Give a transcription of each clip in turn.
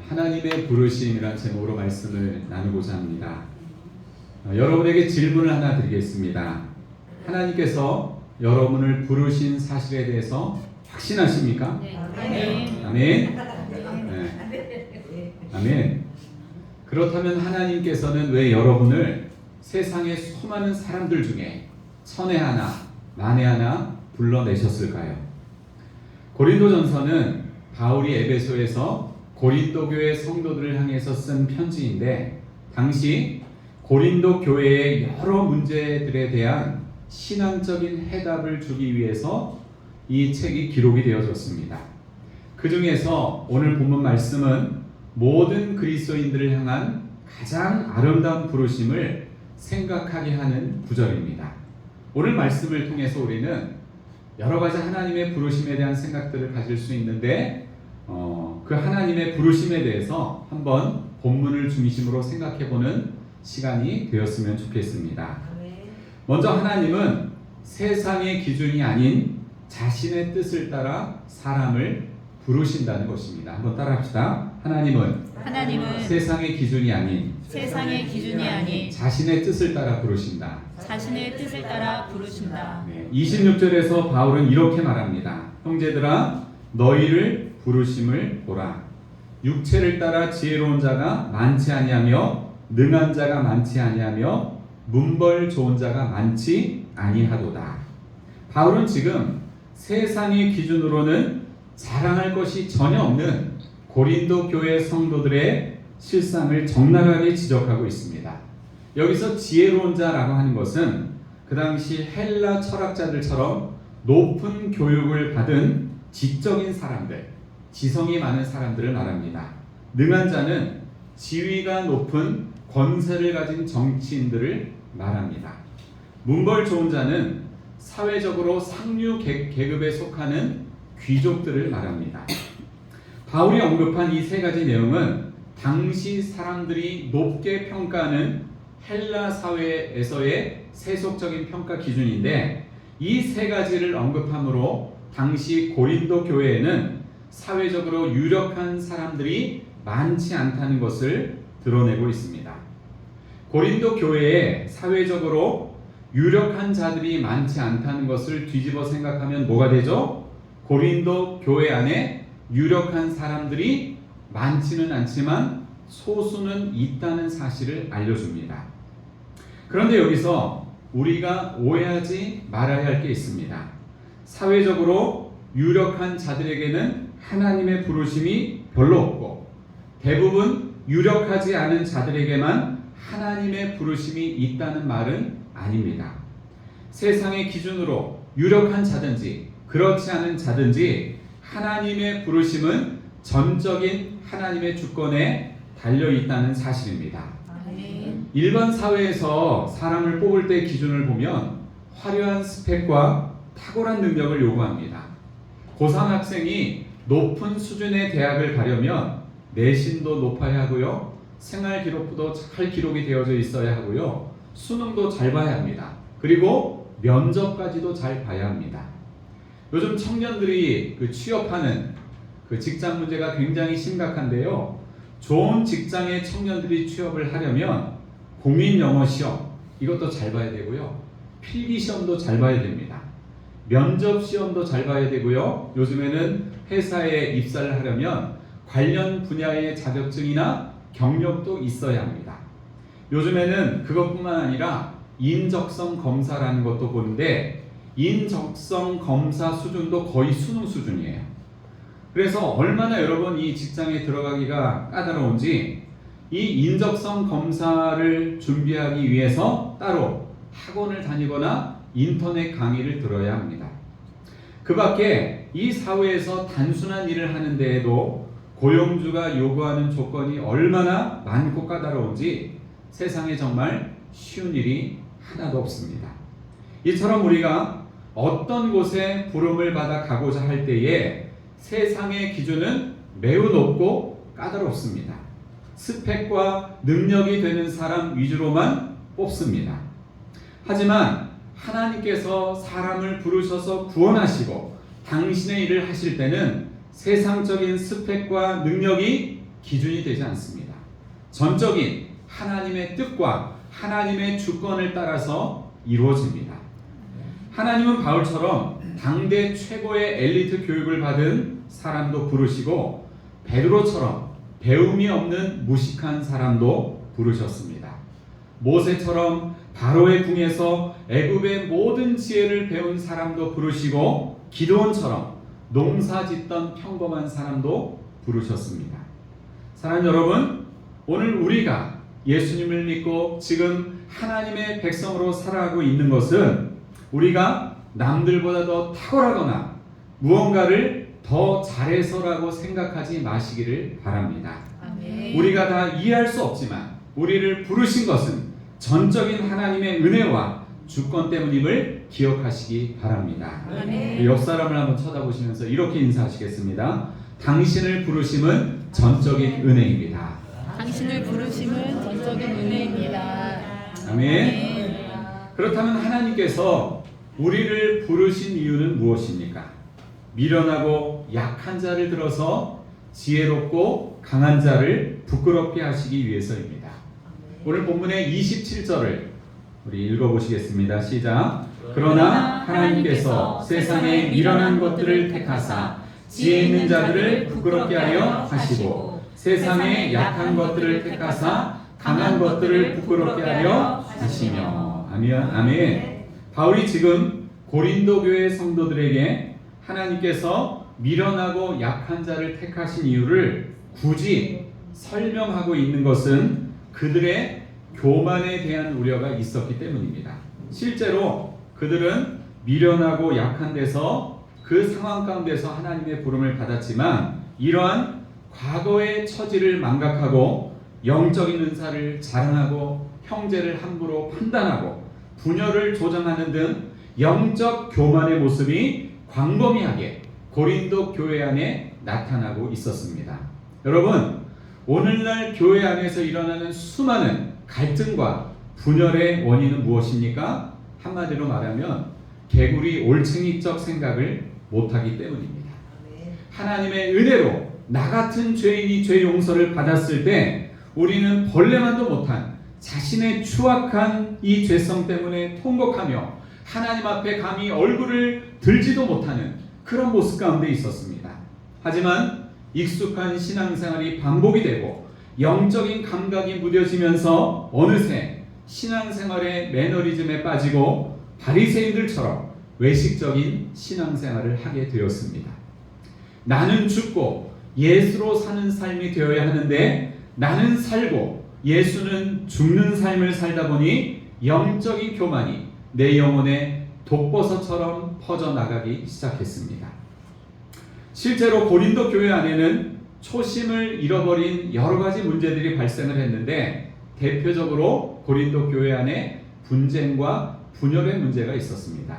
하나님의 부르심이란 제목으로 말씀을 나누고자 합니다. 여러분에게 질문을 하나 드리겠습니다. 하나님께서 여러분을 부르신 사실에 대해서 확신하십니까? 네. 아멘. 네. 아멘. 그렇다면 하나님께서는 왜 여러분을 세상의 수많은 사람들 중에 천에 하나, 만에 하나 불러내셨을까요? 고린도전서는 바울이 에베소에서 고린도 교회 성도들을 향해서 쓴 편지인데, 당시 고린도 교회의 여러 문제들에 대한 신앙적인 해답을 주기 위해서 이 책이 기록이 되어졌습니다. 그 중에서 오늘 본문 말씀은 모든 그리스도인들을 향한 가장 아름다운 부르심을 생각하게 하는 구절입니다. 오늘 말씀을 통해서 우리는 여러 가지 하나님의 부르심에 대한 생각들을 가질 수 있는데, 그 하나님의 부르심에 대해서 한번 본문을 중심으로 생각해보는 시간이 되었으면 좋겠습니다. 먼저 하나님은 세상의 기준이 아닌 자신의 뜻을 따라 사람을 부르신다는 것입니다. 한번 따라합시다. 하나님은 세상의 기준이 아닌 자신의 뜻을 따라 부르신다. 네, 26절에서 바울은 이렇게 말합니다. 형제들아, 너희를 부르심을 보라. 육체를 따라 지혜로운 자가 많지 아니하며 능한 자가 많지 아니하며 문벌 좋은 자가 많지 아니하도다. 바울은 지금 세상의 기준으로는 자랑할 것이 전혀 없는 고린도 교회 성도들의 실상을 적나라하게 지적하고 있습니다. 여기서 지혜로운 자라고 하는 것은 그 당시 헬라 철학자들처럼 높은 교육을 받은 지적인 사람들, 지성이 많은 사람들을 말합니다. 능한 자는 지위가 높은 권세를 가진 정치인들을 말합니다. 문벌 좋은 자는 사회적으로 상류 계급에 속하는 귀족들을 말합니다. 바울이 언급한 이 세 가지 내용은 당시 사람들이 높게 평가하는 헬라 사회에서의 세속적인 평가 기준인데, 이 세 가지를 언급함으로 당시 고린도 교회에는 사회적으로 유력한 사람들이 많지 않다는 것을 드러내고 있습니다. 고린도 교회에 사회적으로 유력한 자들이 많지 않다는 것을 뒤집어 생각하면 뭐가 되죠? 고린도 교회 안에 유력한 사람들이 많지는 않지만 소수는 있다는 사실을 알려줍니다. 그런데 여기서 우리가 오해하지 말아야 할 게 있습니다. 사회적으로 유력한 자들에게는 하나님의 부르심이 별로 없고, 대부분 유력하지 않은 자들에게만 하나님의 부르심이 있다는 말은 아닙니다. 세상의 기준으로 유력한 자든지 그렇지 않은 자든지 하나님의 부르심은 전적인 하나님의 주권에 달려 있다는 사실입니다. 일반 사회에서 사람을 뽑을 때 기준을 보면 화려한 스펙과 탁월한 능력을 요구합니다. 고3 학생이 높은 수준의 대학을 가려면 내신도 높아야 하고요, 생활 기록부도 잘 기록이 되어져 있어야 하고요, 수능도 잘 봐야 합니다. 그리고 면접까지도 잘 봐야 합니다. 요즘 청년들이 취업하는 직장 문제가 굉장히 심각한데요, 좋은 직장에 청년들이 취업을 하려면 공인 영어 시험 이것도 잘 봐야 되고요, 필기 시험도 잘 봐야 됩니다. 면접 시험도 잘 봐야 되고요, 요즘에는 회사에 입사를 하려면 관련 분야의 자격증이나 경력도 있어야 합니다. 요즘에는 그것뿐만 아니라 인적성 검사라는 것도 보는데, 인적성 검사 수준도 거의 수능 수준이에요. 그래서 얼마나 여러분 이 직장에 들어가기가 까다로운지, 이 인적성 검사를 준비하기 위해서 따로 학원을 다니거나 인터넷 강의를 들어야 합니다. 그 밖에 이 사회에서 단순한 일을 하는 데에도 고용주가 요구하는 조건이 얼마나 많고 까다로운지 세상에 정말 쉬운 일이 하나도 없습니다. 이처럼 우리가 어떤 곳에 부름을 받아 가고자 할 때에 세상의 기준은 매우 높고 까다롭습니다. 스펙과 능력이 되는 사람 위주로만 뽑습니다. 하지만 하나님께서 사람을 부르셔서 구원하시고 당신의 일을 하실 때는 세상적인 스펙과 능력이 기준이 되지 않습니다. 전적인 하나님의 뜻과 하나님의 주권을 따라서 이루어집니다. 하나님은 바울처럼 당대 최고의 엘리트 교육을 받은 사람도 부르시고 베드로처럼 배움이 없는 무식한 사람도 부르셨습니다. 모세처럼 바로의 궁에서 애굽의 모든 지혜를 배운 사람도 부르시고 기드온처럼 농사 짓던 평범한 사람도 부르셨습니다. 사랑하는 여러분, 오늘 우리가 예수님을 믿고 지금 하나님의 백성으로 살아가고 있는 것은 우리가 남들보다 더 탁월하거나 무언가를 더 잘해서라고 생각하지 마시기를 바랍니다. 아멘. 우리가 다 이해할 수 없지만 우리를 부르신 것은 전적인 하나님의 은혜와 주권 때문임을 기억하시기 바랍니다. 아멘. 옆 사람을 한번 쳐다보시면서 이렇게 인사하시겠습니다. 당신을 부르심은 전적인 은혜입니다. 당신을 부르심은 전적인 은혜입니다. 아멘. 그렇다면 하나님께서 우리를 부르신 이유는 무엇입니까? 미련하고 약한 자를 들어서 지혜롭고 강한 자를 부끄럽게 하시기 위해서입니다. 오늘 본문의 27절을 우리 읽어보시겠습니다. 시작. 그러나 하나님께서 세상에 미련한 것들을 택하사 지혜 있는 자들을 부끄럽게 하려 하시고 세상에 약한 것들을 택하사 강한 것들을 부끄럽게 하려 하시며. 아멘. 바울이 지금 고린도 교회 성도들에게 하나님께서 미련하고 약한 자를 택하신 이유를 굳이 설명하고 있는 것은 그들의 교만에 대한 우려가 있었기 때문입니다. 실제로 그들은 미련하고 약한 데서 그 상황 가운데서 하나님의 부름을 받았지만 이러한 과거의 처지를 망각하고 영적인 은사를 자랑하고 형제를 함부로 판단하고 분열을 조장하는 등 영적 교만의 모습이 광범위하게 고린도 교회 안에 나타나고 있었습니다. 여러분, 오늘날 교회 안에서 일어나는 수많은 갈등과 분열의 원인은 무엇입니까? 한마디로 말하면 개구리 올챙이적 생각을 못하기 때문입니다. 하나님의 은혜로 나 같은 죄인이 죄 용서를 받았을 때 우리는 벌레만도 못한 자신의 추악한 이 죄성 때문에 통곡하며 하나님 앞에 감히 얼굴을 들지도 못하는 그런 모습 가운데 있었습니다. 하지만 익숙한 신앙생활이 반복이 되고 영적인 감각이 무뎌지면서 어느새 신앙생활의 매너리즘에 빠지고 바리새인들처럼 외식적인 신앙생활을 하게 되었습니다. 나는 죽고 예수로 사는 삶이 되어야 하는데 나는 살고 예수는 죽는 삶을 살다 보니 영적인 교만이 내 영혼에 독버섯처럼 퍼져나가기 시작했습니다. 실제로 고린도 교회 안에는 초심을 잃어버린 여러 가지 문제들이 발생을 했는데 대표적으로 고린도 교회 안에 분쟁과 분열의 문제가 있었습니다.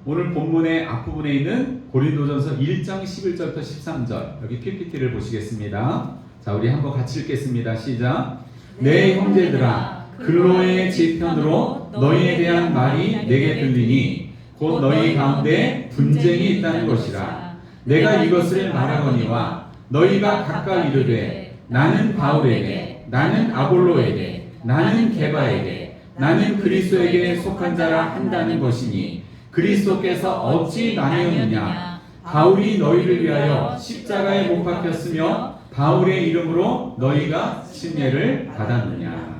오늘 본문의 앞부분에 있는 고린도전서 1장 11절부터 13절 여기 PPT를 보시겠습니다. 자, 우리 한번 같이 읽겠습니다. 시작. 내 형제들아, 근로의 지편으로 너희에 대한 말이 내게 들리니 곧 너희 가운데 분쟁이 있다는 것이라. 내가 이것을 말하거니와 너희가 각각 이르되 나는 바울에게, 나는 아볼로에게, 나는 게바에게, 나는 그리스도에게 속한 자라 한다는 것이니 그리스도께서 어찌 나뉘었느냐? 바울이 너희를 위하여 십자가에 못 박혔으며 바울의 이름으로 너희가 침례를 받았느냐?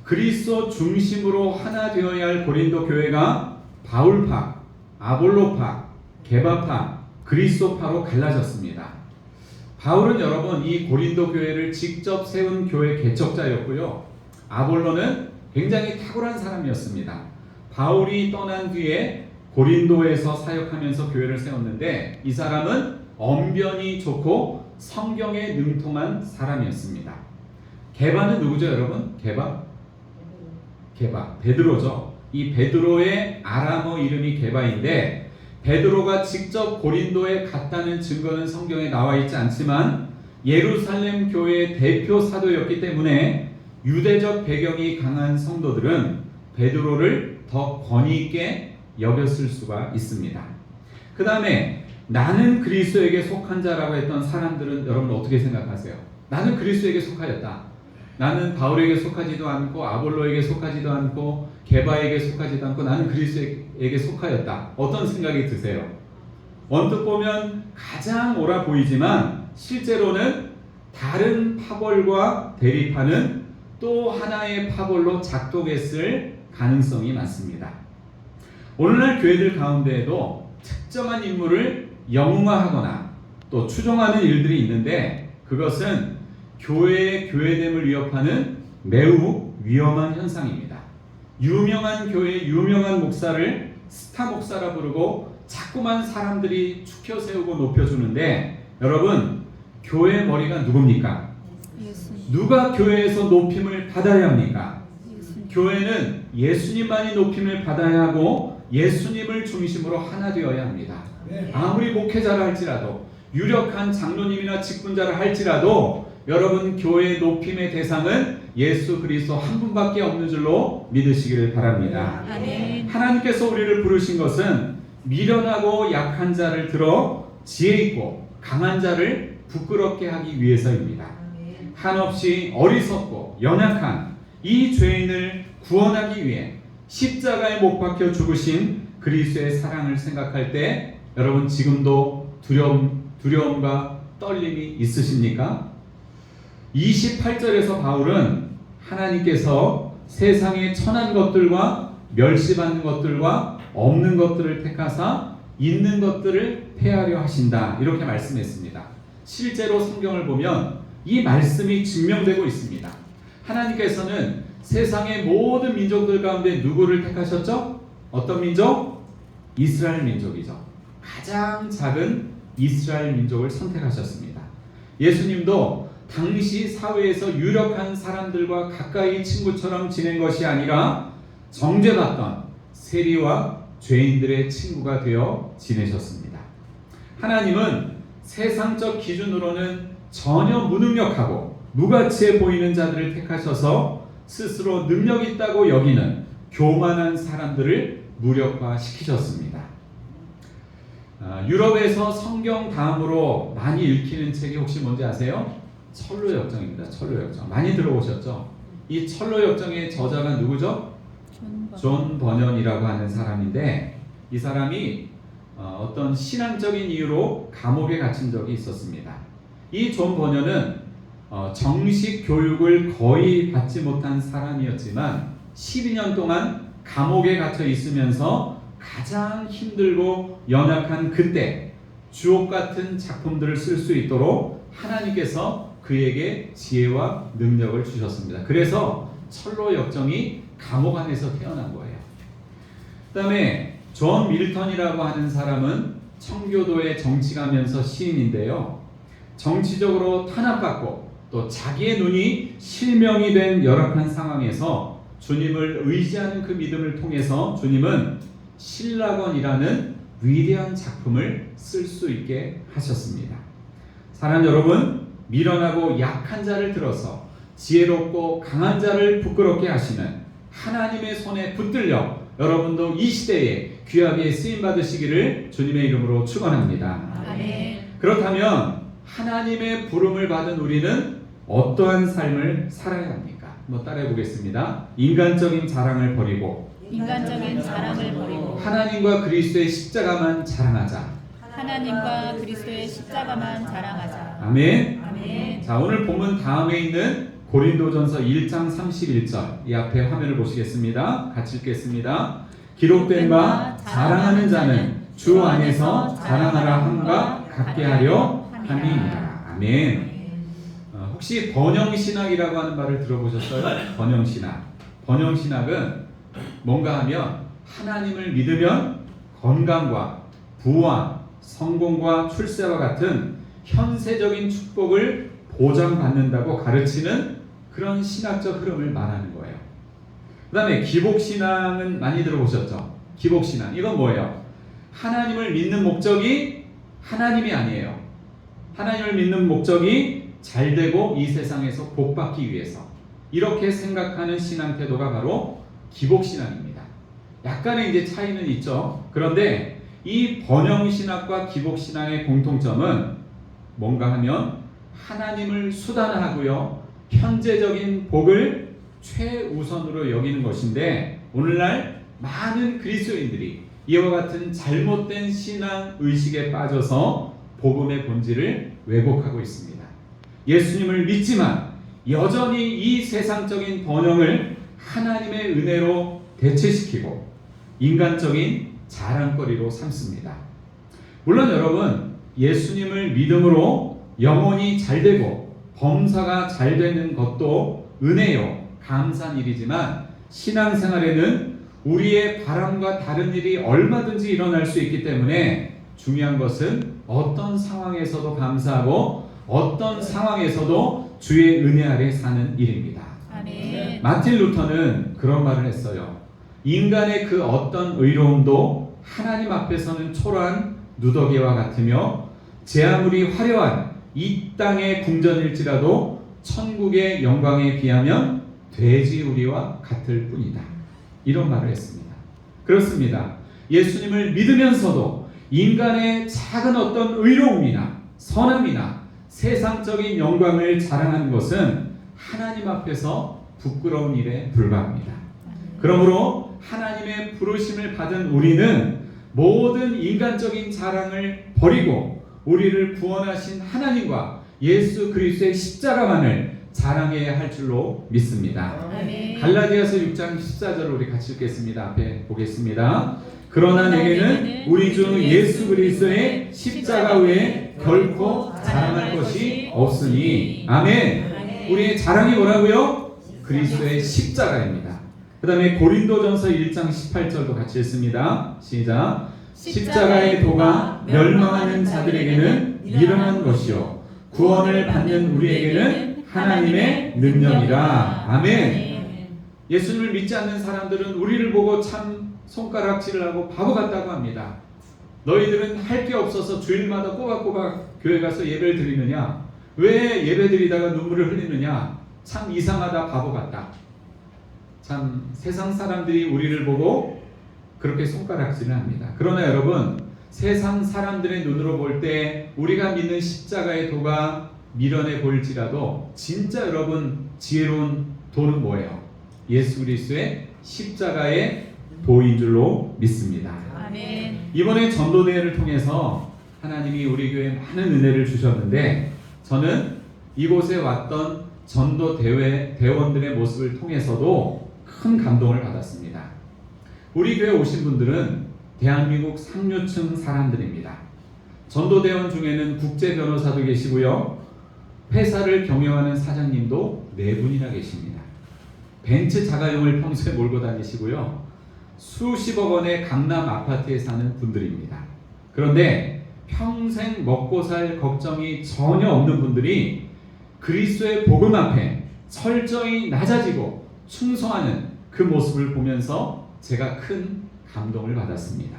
그리스도 중심으로 하나 되어야 할 고린도 교회가 바울파, 아볼로파, 게바파, 그리스도파로 갈라졌습니다. 바울은 여러분 이 고린도 교회를 직접 세운 교회 개척자였고요. 아볼로는 굉장히 탁월한 사람이었습니다. 바울이 떠난 뒤에 고린도에서 사역하면서 교회를 세웠는데 이 사람은 언변이 좋고 성경에 능통한 사람이었습니다. 게바는 누구죠, 여러분? 게바, 베드로죠. 이 베드로의 아람어 이름이 게바인데 베드로가 직접 고린도에 갔다는 증거는 성경에 나와 있지 않지만 예루살렘 교회의 대표 사도였기 때문에 유대적 배경이 강한 성도들은 베드로를 더 권위 있게 여겼을 수가 있습니다. 그 다음에 나는 그리스도에게 속한 자라고 했던 사람들은 여러분 어떻게 생각하세요? 나는 그리스도에게 속하였다. 나는 바울에게 속하지도 않고 아볼로에게 속하지도 않고 게바에게 속하지도 않고 나는 그리스도에게 속하였다. 어떤 생각이 드세요? 언뜻 보면 가장 옳아 보이지만 실제로는 다른 파벌과 대립하는 또 하나의 파벌로 작동했을 가능성이 많습니다. 오늘날 교회들 가운데에도 특정한 인물을 영웅화하거나 또 추종하는 일들이 있는데 그것은 교회의 교회됨을 위협하는 매우 위험한 현상입니다. 유명한 교회 유명한 목사를 스타 목사라 부르고 자꾸만 사람들이 축혀 세우고 높여주는데 여러분 교회 머리가 누굽니까? 누가 교회에서 높임을 받아야 합니까? 교회는 예수님만이 높임을 받아야 하고 예수님을 중심으로 하나 되어야 합니다. 아무리 목회자라 할지라도 유력한 장로님이나 직분자라 할지라도 여러분 교회의 높임의 대상은 예수 그리스도 한 분밖에 없는 줄로 믿으시기를 바랍니다. 아멘. 하나님께서 우리를 부르신 것은 미련하고 약한 자를 들어 지혜 있고 강한 자를 부끄럽게 하기 위해서입니다. 한없이 어리석고 연약한 이 죄인을 구원하기 위해 십자가에 못 박혀 죽으신 그리스도의 사랑을 생각할 때 여러분 지금도 두려움과 떨림이 있으십니까? 28절에서 바울은 하나님께서 세상의 천한 것들과 멸시받는 것들과 없는 것들을 택하사 있는 것들을 폐하려 하신다 이렇게 말씀했습니다. 실제로 성경을 보면 이 말씀이 증명되고 있습니다. 하나님께서는 세상의 모든 민족들 가운데 누구를 택하셨죠? 어떤 민족? 이스라엘 민족이죠. 가장 작은 이스라엘 민족을 선택하셨습니다. 예수님도 당시 사회에서 유력한 사람들과 가까이 친구처럼 지낸 것이 아니라 정죄받던 세리와 죄인들의 친구가 되어 지내셨습니다. 하나님은 세상적 기준으로는 전혀 무능력하고 무가치해 보이는 자들을 택하셔서 스스로 능력 있다고 여기는 교만한 사람들을 무력화시키셨습니다. 유럽에서 성경 다음으로 많이 읽히는 책이 혹시 뭔지 아세요? 철로역정입니다. 철로역정 많이 들어보셨죠? 이 철로역정의 저자가 누구죠? 존 버년이라고 하는 사람인데 이 사람이 어떤 신앙적인 이유로 감옥에 갇힌 적이 있었습니다. 이 존 버년은 정식 교육을 거의 받지 못한 사람이었지만 12년 동안 감옥에 갇혀 있으면서 가장 힘들고 연약한 그때 주옥 같은 작품들을 쓸 수 있도록 하나님께서 그에게 지혜와 능력을 주셨습니다. 그래서 철로 역정이 감옥 안에서 태어난 거예요. 그 다음에 존 밀턴이라고 하는 사람은 청교도의 정치가면서 시인인데요. 정치적으로 탄압받고 또 자기의 눈이 실명이 된 열악한 상황에서 주님을 의지하는 그 믿음을 통해서 주님은 신라건이라는 위대한 작품을 쓸 수 있게 하셨습니다. 사랑하는 여러분, 미련하고 약한 자를 들어서 지혜롭고 강한 자를 부끄럽게 하시는 하나님의 손에 붙들려 여러분도 이 시대에 귀하게 쓰임 받으시기를 주님의 이름으로 축원합니다. 아멘. 그렇다면 하나님의 부름을 받은 우리는 어떠한 삶을 살아야 합니까? 한번 따라해 보겠습니다. 인간적인 자랑을 버리고 인간적인 자랑을 버리고 하나님과 그리스도의 십자가만 자랑하자. 하나님과 그리스도의 십자가만 자랑하자. 아멘. 아멘. 자, 오늘 본문 다음에 있는 고린도전서 1장 31절 이 앞에 화면을 보시겠습니다. 같이 읽겠습니다. 기록된 바 자랑하는 자는 주 안에서 자랑하라 함과 같게 하려 함이니라. 아멘. 혹시 번영신학이라고 하는 말을 들어보셨어요? 번영신학. 번영신학은 뭔가 하면 하나님을 믿으면 건강과 부와 성공과 출세와 같은 현세적인 축복을 보장받는다고 가르치는 그런 신학적 흐름을 말하는 거예요. 그 다음에 기복신앙은 많이 들어보셨죠? 기복신앙. 이건 뭐예요? 하나님을 믿는 목적이 하나님이 아니에요. 하나님을 믿는 목적이 잘되고 이 세상에서 복받기 위해서. 이렇게 생각하는 신앙 태도가 바로 기복신앙입니다. 약간의 이제 차이는 있죠. 그런데 이 번영신학과 기복신앙의 공통점은 뭔가 하면 하나님을 수단하고요, 현재적인 복을 최우선으로 여기는 것인데, 오늘날 많은 그리스도인들이 이와 같은 잘못된 신앙 의식에 빠져서 복음의 본질을 왜곡하고 있습니다. 예수님을 믿지만 여전히 이 세상적인 번영을 하나님의 은혜로 대체시키고 인간적인 자랑거리로 삼습니다. 물론 여러분, 예수님을 믿음으로 영혼이 잘되고 범사가 잘되는 것도 은혜요, 감사한 일이지만 신앙생활에는 우리의 바람과 다른 일이 얼마든지 일어날 수 있기 때문에 중요한 것은 어떤 상황에서도 감사하고 어떤 상황에서도 주의 은혜 아래 사는 일입니다. 아멘. 마틴 루터는 그런 말을 했어요. 인간의 그 어떤 의로움도 하나님 앞에서는 초라한 누더기와 같으며, 제 아무리 화려한 이 땅의 궁전일지라도 천국의 영광에 비하면 돼지우리와 같을 뿐이다. 이런 말을 했습니다. 그렇습니다. 예수님을 믿으면서도 인간의 작은 어떤 의로움이나 선함이나 세상적인 영광을 자랑하는 것은 하나님 앞에서 부끄러운 일에 불과합니다. 그러므로 하나님의 부르심을 받은 우리는 모든 인간적인 자랑을 버리고 우리를 구원하신 하나님과 예수 그리스도의 십자가만을 자랑해야 할 줄로 믿습니다. 아멘. 갈라디아서 6장 14절을 우리 같이 읽겠습니다. 앞에 보겠습니다. 그러나 내게는 우리 주 예수 그리스도의 십자가 외에 결코 자랑할 것이 없으니. 아멘. 우리의 자랑이 뭐라고요? 그리스도의 십자가입니다. 그 다음에 고린도전서 1장 18절도 같이 읽습니다. 시작. 십자가의 도가 멸망하는 자들에게는 미련한 것이요 구원을 받는 우리에게는 하나님의 능력이라. 아멘. 예수님을 믿지 않는 사람들은 우리를 보고 참 손가락질을 하고 바보 같다고 합니다. 너희들은 할 게 없어서 주일마다 꼬박꼬박 교회 가서 예배를 드리느냐? 왜 예배 드리다가 눈물을 흘리느냐? 참 이상하다, 바보 같다. 참 세상 사람들이 우리를 보고 그렇게 손가락질을 합니다. 그러나 여러분, 세상 사람들의 눈으로 볼 때 우리가 믿는 십자가의 도가 미련해 보일지라도 진짜 여러분 지혜로운 도는 뭐예요? 예수 그리스도의 십자가의 도인 줄로 믿습니다. 아멘. 이번에 전도대회를 통해서 하나님이 우리 교회에 많은 은혜를 주셨는데, 저는 이곳에 왔던 전도대회 대원들의 모습을 통해서도 큰 감동을 받았습니다. 우리 교회 오신 분들은 대한민국 상류층 사람들입니다. 전도대원 중에는 국제 변호사도 계시고요, 회사를 경영하는 사장님도 4분이나 계십니다. 벤츠 자가용을 평소에 몰고 다니시고요, 수십억 원의 강남 아파트에 사는 분들입니다. 그런데 평생 먹고 살 걱정이 전혀 없는 분들이 그리스도의 복음 앞에 철저히 낮아지고 충성하는 그 모습을 보면서 제가 큰 감동을 받았습니다.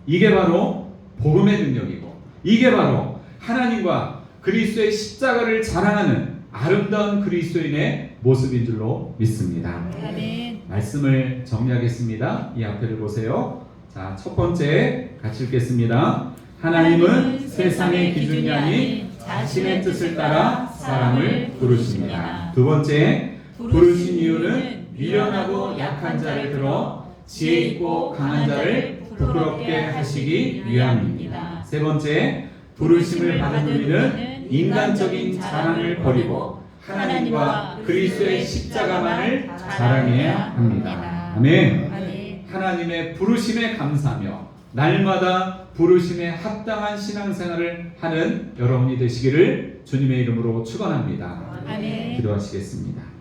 이게 바로 복음의 능력이고, 이게 바로 하나님과 그리스도의 십자가를 자랑하는 아름다운 그리스도인의 모습인 줄로 믿습니다. 아멘. 말씀을 정리하겠습니다. 이 앞에를 보세요. 자, 첫 번째 같이 읽겠습니다. 하나님은 세상의 기준이 아닌 자신의 뜻을 따라 사람을 부르십니다. 두 번째, 부르신 이유는 미련하고 약한 자를 들어 지혜 있고 강한 자를 부끄럽게 하시기 위함입니다. 세 번째, 부르심을 받은 우리는 인간적인 자랑을 버리고 하나님과 그리스도의 십자가만을 자랑해야 합니다. 아멘. 아멘. 하나님의 부르심에 감사하며 날마다 부르심에 합당한 신앙생활을 하는 여러분이 되시기를 주님의 이름으로 축원합니다. 아멘. 기도하시겠습니다.